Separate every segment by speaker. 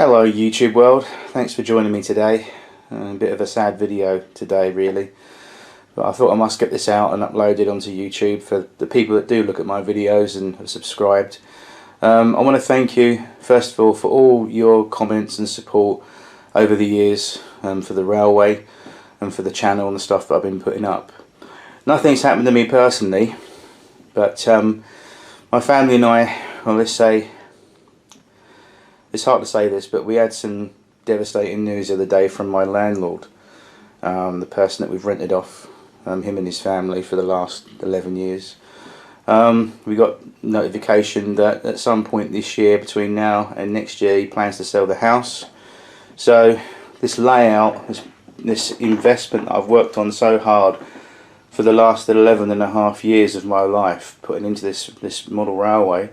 Speaker 1: Hello YouTube world, thanks for joining me today. A bit of a sad video today really, but I thought I must get this out and upload it onto YouTube for the people that do look at my videos and have subscribed. I want to thank you first of all for all your comments and support over the years, for the railway and for the channel and the stuff that I've been putting up. Nothing's happened to me personally, but my family and I, well, let's say, it's hard to say this, but we had some devastating news the other day from my landlord, the person that we've rented off, him and his family for the last 11 years. We got notification that at some point this year, between now and next year, he plans to sell the house. So this layout, this investment that I've worked on so hard for the last 11.5 years of my life, putting into this model railway,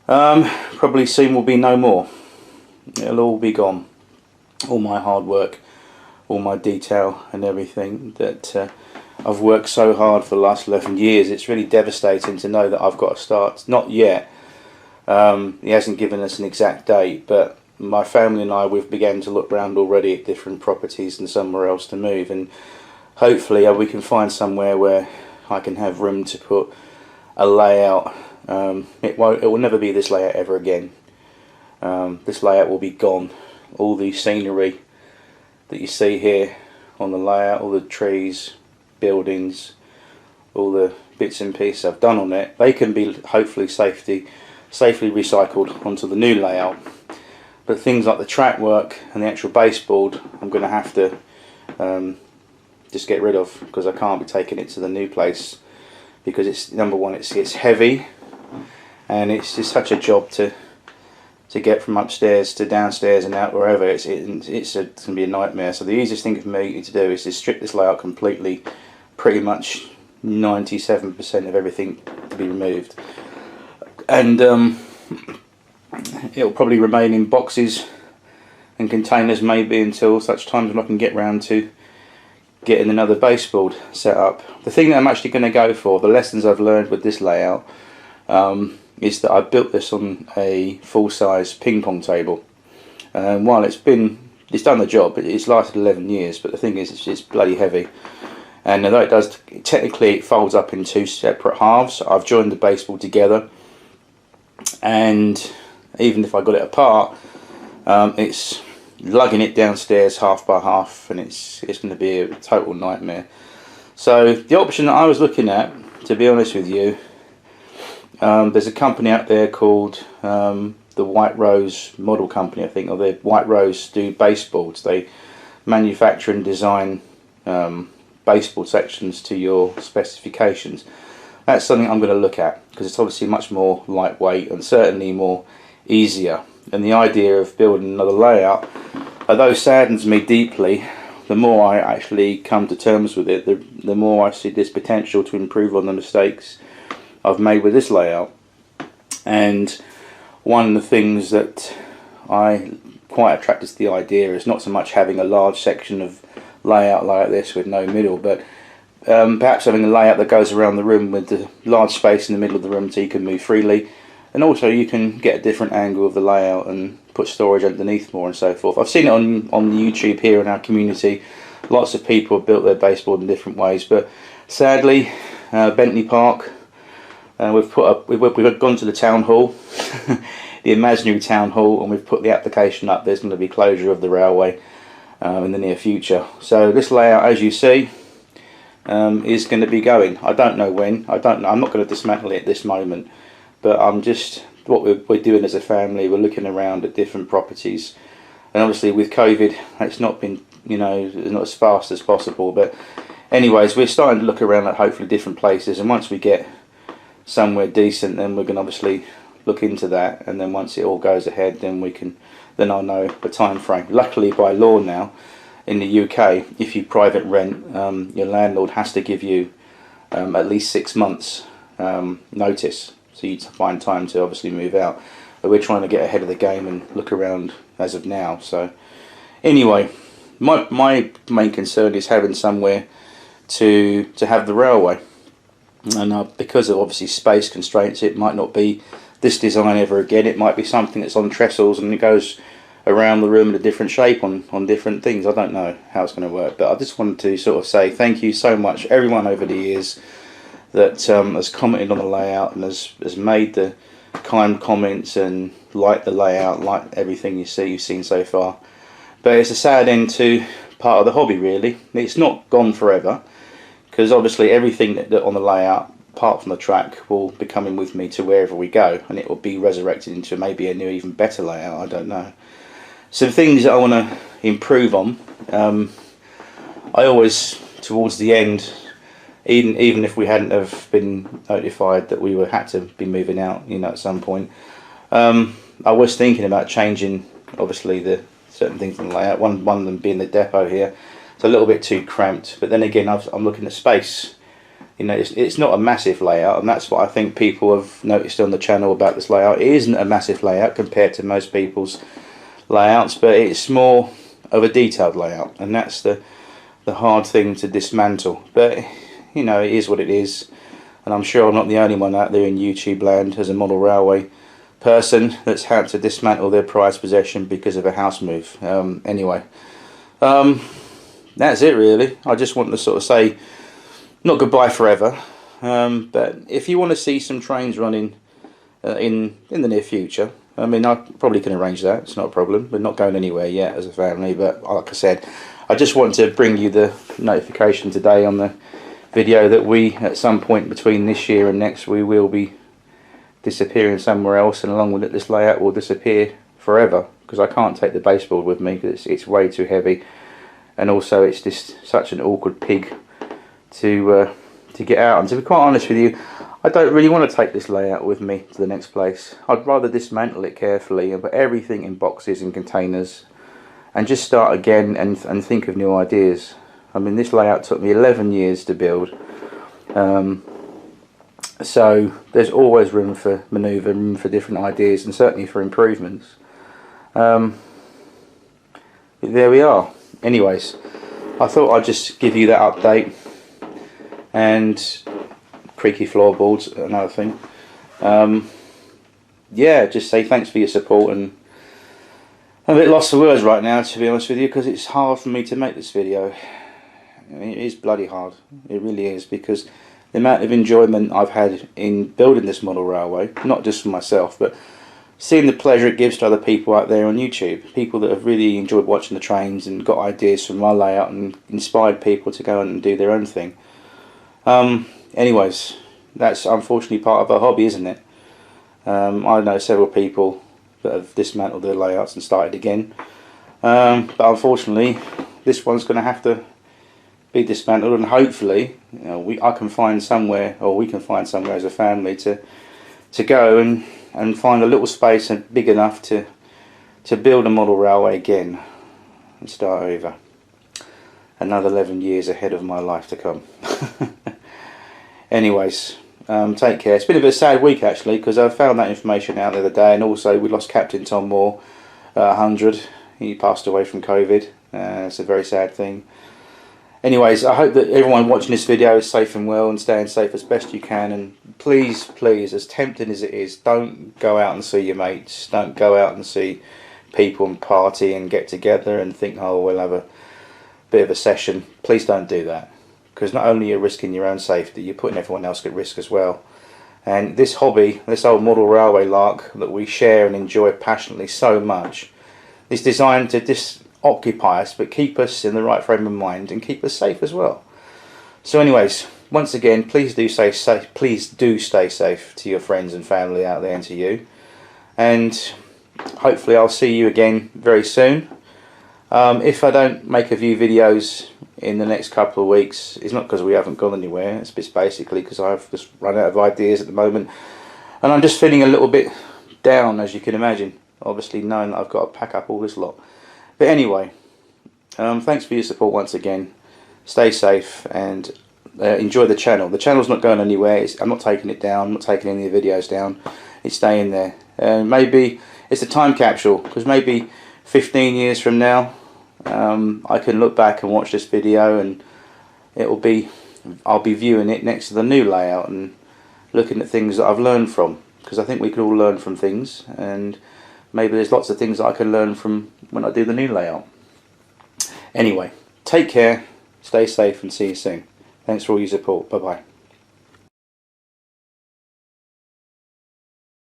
Speaker 1: probably soon will be no more. It'll all be gone. All my hard work, all my detail and everything that I've worked so hard for the last 11 years. It's really devastating to know that I've got to start. Not yet. He hasn't given us an exact date, but my family and I, we've begun to look around already at different properties and somewhere else to move, and hopefully we can find somewhere where I can have room to put a layout. It will never be this layout ever again. This layout will be gone. All the scenery that you see here on the layout, all the trees, buildings, all the bits and pieces I've done on it, they can be hopefully safely recycled onto the new layout. But things like the track work and the actual baseboard, I'm going to have to just get rid of, because I can't be taking it to the new place, because it's, number one, it's heavy, and it's just such a job to get from upstairs to downstairs and out wherever. It's going to be a nightmare. So the easiest thing for me to do is to strip this layout completely, pretty much 97% of everything to be removed, and it'll probably remain in boxes and containers maybe until such times when I can get round to getting another baseboard set up. The thing that I'm actually going to go for, the lessons I've learned with this layout, is that I built this on a full-size ping pong table. While it's done the job, it's lasted 11 years, but the thing is, it's bloody heavy. And although it does, technically it folds up in two separate halves. I've joined the baseboard together, and even if I got it apart, it's lugging it downstairs half by half, and it's going to be a total nightmare. So the option that I was looking at, to be honest with you, there's a company out there called the White Rose Model Company, I think, or the White Rose do baseboards. They manufacture and design baseboard sections to your specifications. That's something I'm going to look at, because it's obviously much more lightweight and certainly more easier. And the idea of building another layout, although saddens me deeply, the more I actually come to terms with it, the more I see this potential to improve on the mistakes I've made with this layout. And one of the things that I quite attracted to the idea is not so much having a large section of layout like this with no middle, but perhaps having a layout that goes around the room with the large space in the middle of the room so you can move freely, and also you can get a different angle of the layout and put storage underneath more and so forth. I've seen it on YouTube here in our community. Lots of people have built their baseboard in different ways, but sadly Bentley Park, we've gone to the town hall, the imaginary town hall, and we've put the application up. There's going to be closure of the railway in the near future. So this layout, as you see, is going to be going. I don't know when. I don't know. I'm not going to dismantle it at this moment, but I'm just, what we're doing as a family, we're looking around at different properties, and obviously with COVID, it's not been, not as fast as possible. But anyways, we're starting to look around at hopefully different places, and once we get somewhere decent, then we're going to obviously look into that, and then once it all goes ahead, then then I'll know the time frame. Luckily, by law now in the UK, if you private rent, your landlord has to give you at least 6 months notice, so you find time to obviously move out. But we're trying to get ahead of the game and look around as of now. So anyway, my main concern is having somewhere to have the railway. And because of obviously space constraints, it might not be this design ever again. It might be something that's on trestles and it goes around the room in a different shape on different things. I don't know how it's going to work, but I just wanted to sort of say thank you so much everyone over the years that has commented on the layout and has made the kind comments and liked the layout, liked everything you've seen so far. But it's a sad end to part of the hobby, really. It's not gone forever, because obviously everything that on the layout, apart from the track, will be coming with me to wherever we go, and it will be resurrected into maybe a new, even better layout. I don't know. Some things that I want to improve on. I always, towards the end, even if we hadn't have been notified that we had to be moving out, you know, at some point, I was thinking about changing, obviously, the certain things in the layout. One of them being the depot here. It's a little bit too cramped, but then again, I'm looking at space. You know, it's not a massive layout, and that's what I think people have noticed on the channel about this layout. It isn't a massive layout compared to most people's layouts, but it's more of a detailed layout, and that's the hard thing to dismantle. But you know, it is what it is, and I'm sure I'm not the only one out there in YouTube land as a model railway person that's had to dismantle their prized possession because of a house move. Anyway, that's it really. I just want to sort of say, not goodbye forever, but if you want to see some trains running in the near future, I mean, I probably can arrange that. It's not a problem. We're not going anywhere yet as a family, but like I said, I just want to bring you the notification today on the video that we, at some point between this year and next, we will be disappearing somewhere else, and along with it, this layout will disappear forever, because I can't take the baseboard with me because it's way too heavy, and also it's just such an awkward pig to get out. And to be quite honest with you, I don't really want to take this layout with me to the next place. I'd rather dismantle it carefully and put everything in boxes and containers and just start again and think of new ideas. I mean, this layout took me 11 years to build, so there's always room for manoeuvre, room for different ideas, and certainly for improvements. There we are. Anyways, I thought I'd just give you that update. And creaky floorboards, another thing. Yeah, just say thanks for your support, and I'm a bit lost for words right now, to be honest with you, because it's hard for me to make this video. I mean, it is bloody hard. It really is, because the amount of enjoyment I've had in building this model railway, not just for myself, but seeing the pleasure it gives to other people out there on YouTube, people that have really enjoyed watching the trains and got ideas from my layout and inspired people to go and do their own thing. Anyways, that's unfortunately part of our hobby, isn't it? I know several people that have dismantled their layouts and started again, but unfortunately this one's going to have to be dismantled, and hopefully, you know, I can find somewhere, or we can find somewhere as a family to go and find a little space and big enough to build a model railway again and start over. Another 11 years ahead of my life to come. Anyways, take care. It's been a bit of a sad week actually, because I found that information out the other day, and also we lost Captain Tom Moore, 100. He passed away from COVID. It's a very sad thing. Anyways, I hope that everyone watching this video is safe and well and staying safe as best you can, and please, please, as tempting as it is, don't go out and see your mates, don't go out and see people and party and get together and think, oh, we'll have a bit of a session. Please don't do that, because not only are you risking your own safety, you're putting everyone else at risk as well. And this hobby, this old model railway lark that we share and enjoy passionately so much, is designed to occupy us but keep us in the right frame of mind and keep us safe as well. So anyways, once again, please do stay safe. Please do stay safe to your friends and family out there, and to you, and hopefully I'll see you again very soon. If I don't make a few videos in the next couple of weeks, it's not because we haven't gone anywhere. It's basically because I've just run out of ideas at the moment, and I'm just feeling a little bit down, as you can imagine, obviously knowing that I've got to pack up all this lot. But anyway, thanks for your support once again. Stay safe and enjoy the channel. The channel's not going anywhere. I'm not taking it down. I'm not taking any of the videos down. It's staying there. Maybe it's a time capsule, because maybe 15 years from now I can look back and watch this video, and I'll be viewing it next to the new layout and looking at things that I've learned from, because I think we can all learn from things, and maybe there's lots of things that I can learn from when I do the new layout. Anyway, take care, stay safe, and see you soon. Thanks for all your support. Bye bye.